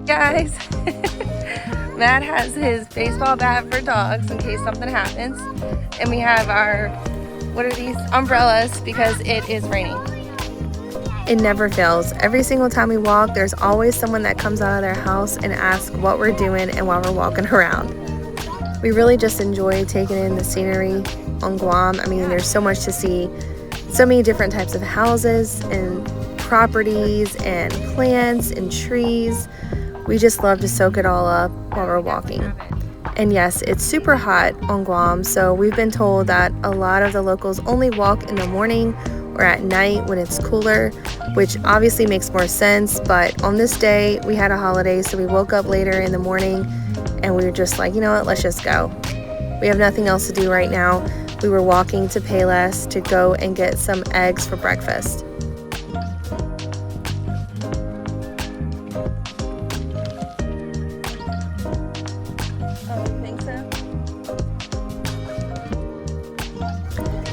Guys, Matt has his baseball bat for dogs in case something happens, and we have our, what are these, umbrellas because it is raining. It never fails. Every single time we walk, there's always someone that comes out of their house and asks what we're doing and why we're walking around. We really just enjoy taking in the scenery on Guam. I mean, there's so much to see, so many different types of houses and properties and plants and trees. We just love to soak it all up while we're walking. And yes, it's super hot on Guam, so we've been told that a lot of the locals only walk in the morning or at night when it's cooler, which obviously makes more sense. But on this day, we had a holiday, so we woke up later in the morning and we were just like, you know what, let's just go. We have nothing else to do right now. We were walking to Payless to go and get some eggs for breakfast.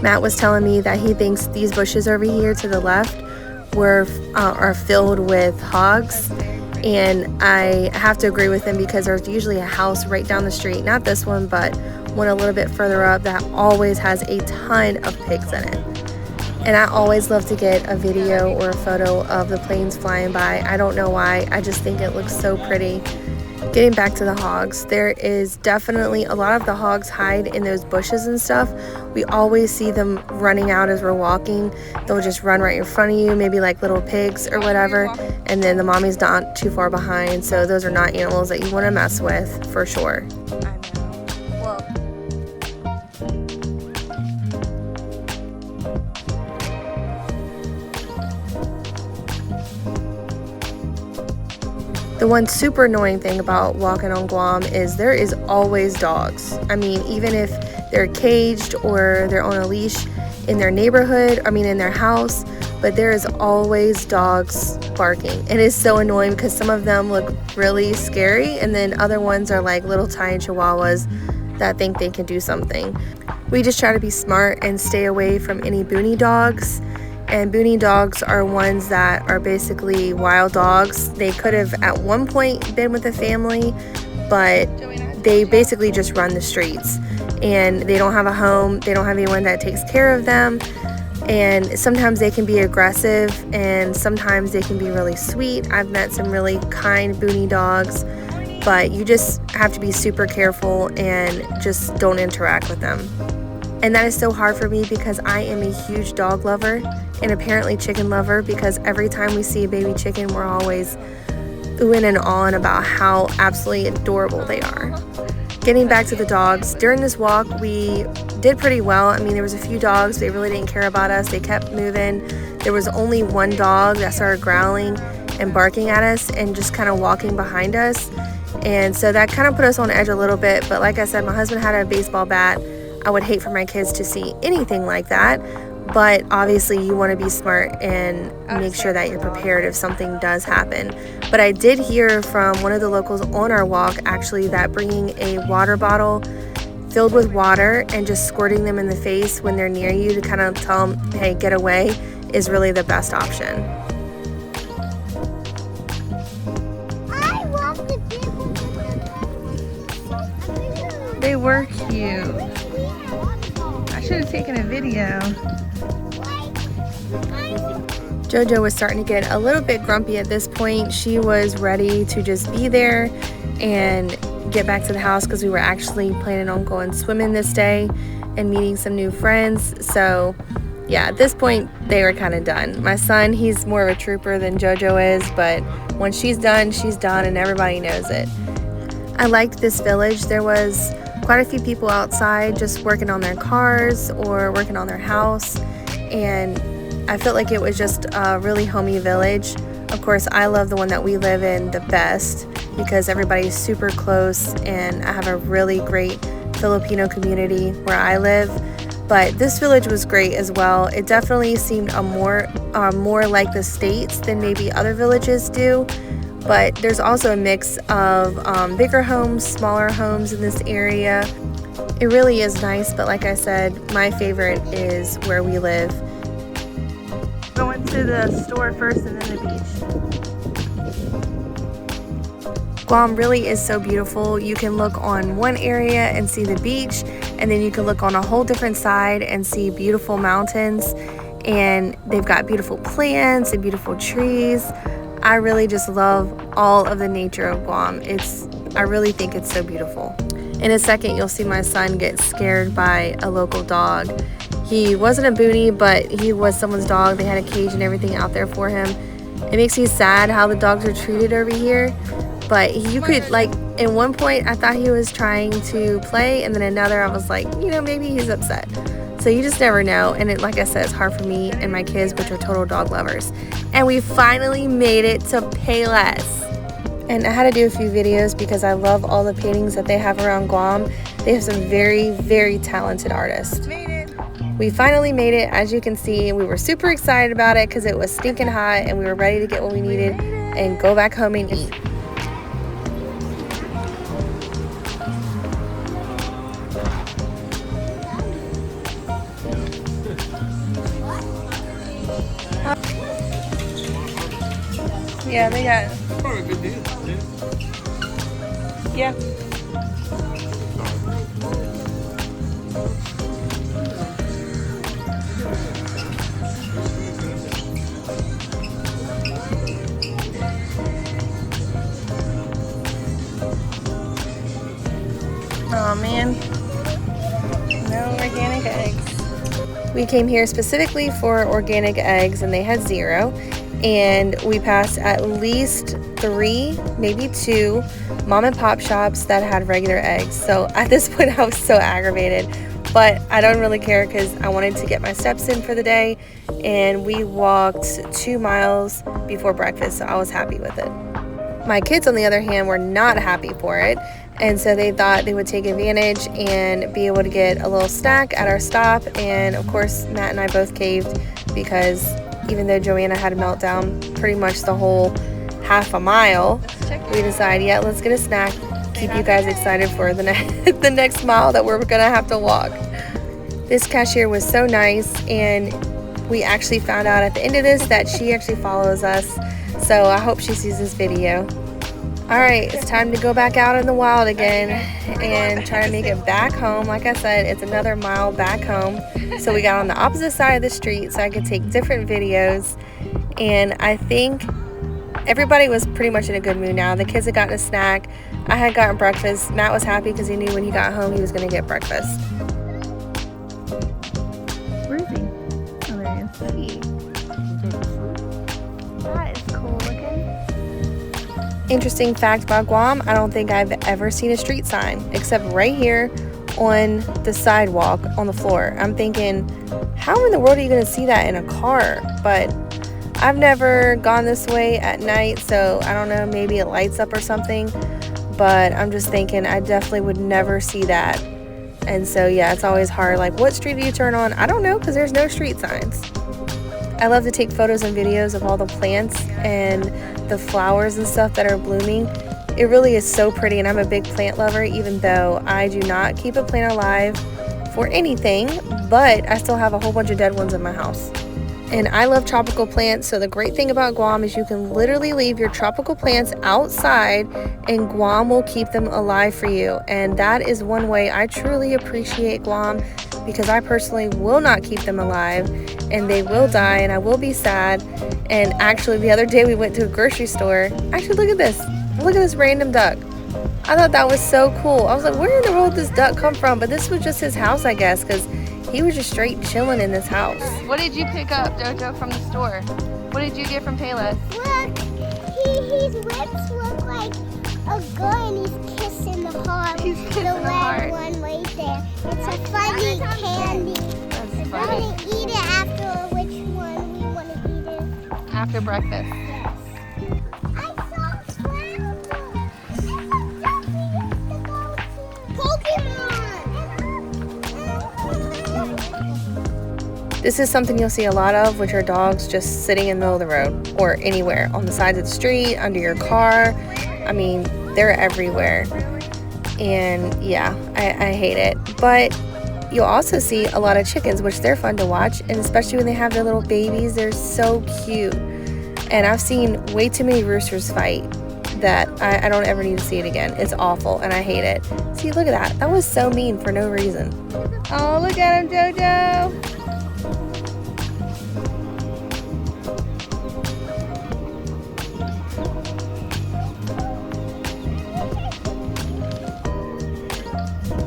Matt was telling me that he thinks these bushes over here to the left are filled with hogs, and I have to agree with him because there's usually a house right down the street, not this one, but one a little bit further up that always has a ton of pigs in it. And I always love to get a video or a photo of the planes flying by. I don't know why, I just think it looks so pretty. Getting back to the hogs, there is definitely a lot of the hogs hide in those bushes and stuff. We always see them running out as we're walking. They'll just run right in front of you, maybe like little pigs or whatever, and then the mommy's not too far behind. So those are not animals that you want to mess with for sure. The one super annoying thing about walking on Guam is there is always dogs. I mean, even if they're caged or they're on a leash in their neighborhood, in their house, but there is always dogs barking. And it's so annoying because some of them look really scary, and then other ones are like little tiny chihuahuas that think they can do something. We just try to be smart and stay away from any boony dogs. And boony dogs are ones that are basically wild dogs. They could have at one point been with a family, but they basically just run the streets. And they don't have a home, they don't have anyone that takes care of them. And sometimes they can be aggressive, and sometimes they can be really sweet. I've met some really kind boony dogs, but you just have to be super careful and just don't interact with them. And that is so hard for me because I am a huge dog lover and apparently chicken lover, because every time we see a baby chicken, we're always oohing and awing about how absolutely adorable they are. Getting back to the dogs, during this walk, we did pretty well. There was a few dogs, they really didn't care about us. They kept moving. There was only one dog that started growling and barking at us and just kind of walking behind us. And so that kind of put us on edge a little bit. But like I said, my husband had a baseball bat. I would hate for my kids to see anything like that. But obviously you want to be smart and make sure that you're prepared if something does happen. But I did hear from one of the locals on our walk actually that bringing a water bottle filled with water and just squirting them in the face when they're near you to kind of tell them, hey, get away, is really the best option. I love the people. They were cute. I should have taken a video. Jojo was starting to get a little bit grumpy at this point. She was ready to just be there and get back to the house because we were actually planning on going swimming this day and meeting some new friends. So yeah, at this point they were kind of done. My son, he's more of a trooper than Jojo is, but when she's done and everybody knows it. I liked this village. There was quite a few people outside just working on their cars or working on their house, and I felt like it was just a really homey village. Of course, I love the one that we live in the best because everybody's super close, and I have a really great Filipino community where I live. But this village was great as well. It definitely seemed more like the States than maybe other villages do. But there's also a mix of bigger homes, smaller homes in this area. It really is nice, but like I said, my favorite is where we live. Going to the store first and then the beach. Guam really is so beautiful. You can look on one area and see the beach, and then you can look on a whole different side and see beautiful mountains, and they've got beautiful plants and beautiful trees. I really just love all of the nature of Guam. I really think it's so beautiful. In a second, you'll see my son get scared by a local dog. He wasn't a boonie, but he was someone's dog. They had a cage and everything out there for him. It makes me sad how the dogs are treated over here. But you could, like, at one point, I thought he was trying to play, and then another, I was like, you know, maybe he's upset. So you just never know. And it, like I said, it's hard for me and my kids, which are total dog lovers. And we finally made it to Payless. And I had to do a few videos because I love all the paintings that they have around Guam. They have some very, very talented artists. We finally made it, as you can see. We were super excited about it because it was stinking hot and we were ready to get what we needed and go back home and eat. Yeah, they got it. Probably a good deal. Yeah. Oh man, no organic eggs. We came here specifically for organic eggs and they had 0. And we passed at least 3, maybe 2 mom and pop shops that had regular eggs. So at this point I was so aggravated, but I don't really care because I wanted to get my steps in for the day, and we walked 2 miles before breakfast, so I was happy with it. My kids, on the other hand, were not happy for it, and so they thought they would take advantage and be able to get a little snack at our stop. And of course Matt and I both caved because even though Joanna had a meltdown pretty much the whole half a mile, we decided, yeah, let's get a snack, keep you guys excited for the next mile that we're gonna have to walk. This cashier was so nice, and we actually found out at the end of this that she actually follows us, so I hope she sees this video. Alright, it's time to go back out in the wild again and try to make it back home. Like I said, it's another mile back home. So we got on the opposite side of the street so I could take different videos. And I think everybody was pretty much in a good mood now. The kids had gotten a snack. I had gotten breakfast. Matt was happy because he knew when he got home he was going to get breakfast. Where is he? Oh, there he is. That is cool looking. Interesting fact about Guam, I don't think I've ever seen a street sign except right here on the sidewalk on the floor. I'm thinking, how in the world are you going to see that in a car? But I've never gone this way at night, so I don't know, maybe it lights up or something, but I'm just thinking I definitely would never see that. And so yeah, it's always hard, like, what street do you turn on? I don't know, because there's no street signs. I love to take photos and videos of all the plants and the flowers and stuff that are blooming. It really is so pretty, and I'm a big plant lover, even though I do not keep a plant alive for anything, but I still have a whole bunch of dead ones in my house. And I love tropical plants, so the great thing about Guam is you can literally leave your tropical plants outside and Guam will keep them alive for you. And that is one way I truly appreciate Guam, because I personally will not keep them alive and they will die and I will be sad. And actually the other day we went to a grocery store. Actually, look at this. Look at this random duck. I thought that was so cool. I was like, where in the world did this duck come from? But this was just his house, I guess, because he was just straight chilling in this house. What did you pick up, Jojo, from the store? What did you get from Payless? Look, his lips look like a gun. He's kissing the heart. He's kissing the the red heart. one right there. It's a funny candy. That's I funny. want to eat it after which one we want to eat it. After breakfast. Yes. I saw Flounder. It's a duck we used to go to. Pokemon. This is something you'll see a lot of, which are dogs just sitting in the middle of the road or anywhere, on the sides of the street, under your car. I mean, they're everywhere. And yeah, I hate it. But you'll also see a lot of chickens, which they're fun to watch, and especially when they have their little babies, they're so cute. And I've seen way too many roosters fight that I don't ever need to see it again. It's awful and I hate it. See, look at that. That was so mean for no reason. Oh, look at him, Jojo.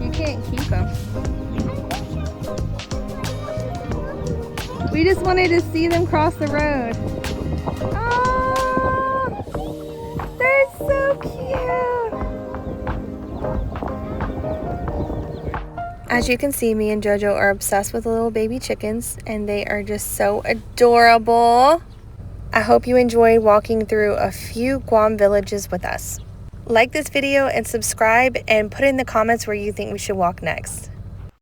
You can't keep him. We just wanted to see them cross the road. Oh, they're so cute. As you can see, me and Jojo are obsessed with the little baby chickens, and they are just so adorable. I hope you enjoyed walking through a few Guam villages with us. Like this video and subscribe, and put in the comments where you think we should walk next.